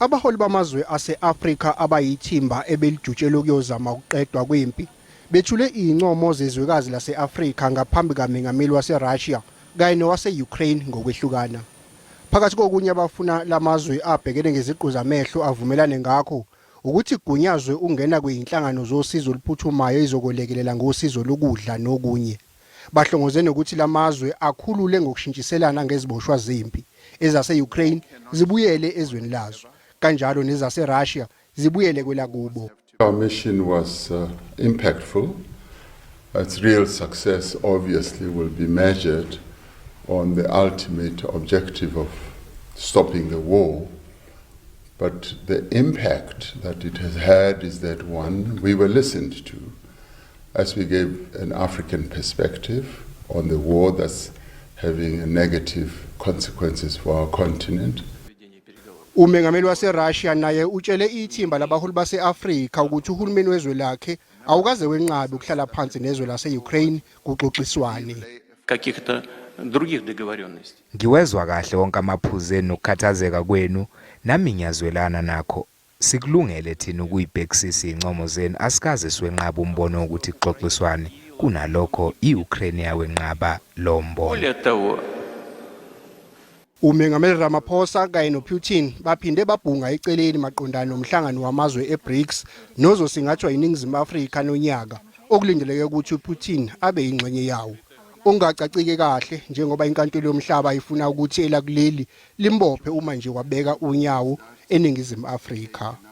Abaholi bamazwe ase-Afrika abayithimba ebelijutshelwe ukuyozama ukuqedwa kwempi bethule izincomo zezwekazi lase-Afrika ngaphambi kamengameli wase-Russia kanye nowase-Ukraine ngokwehlukana. Phakathi kokunye abafuna lamazwe abhekene ngeziqu zamehlo avumelane ngakho ukuthi kugunyazwe ungena kweinhlangano zosizo oluphuthumayo ezokolekelela ngosizo lokudla nokunye. Bahlongozene ukuthi lamazwe akhulule ngokushintshiselana ngeziboshwa zempi ezase-Ukraine zibuyele ezweni lazo. Kanjalo nezase-Russia zibuyele kwelakubo. Our mission was impactful. Its real success obviously will be measured on the ultimate objective of stopping the war. But the impact that it has had is that, one, we were listened to as we gave an African perspective on the war that's having negative consequences for our continent. Umengameli wase-Russia naye utshele ithimba labaholi base-Afrika ukuthi uhulumeni wezwe lakhe awukaze wenqabe ukuhlala phansi nezwe lase-Ukraine kuxoxiswane. Ngiwezwa kahle wonke amaphuzu enu nokukhathazeka kwenu, nami ngiyazwelana nakho. Sikulungele thina ukuyibhekisisa incomo zenu, asikaze siwenqaba umbono ukuthi kuxoxiswane. Kunalokho i-Ukraine yawenqaba lo mbono. Umengameli Ramaphosa kanye noPutin baphinde babhunga eceleni maqondana nomhlangano wamazwe e-BRICS nozosingathwa iNingizimu Afrika nonyaka okulindeleke ukuthi uPutin abe ingxenye yawo. Ongacacike kahle njengoba inkantolo yomhlaba ifuna ukuthi elakuleli limbophe uma nje wabeka unyawo eNingizimu Afrika.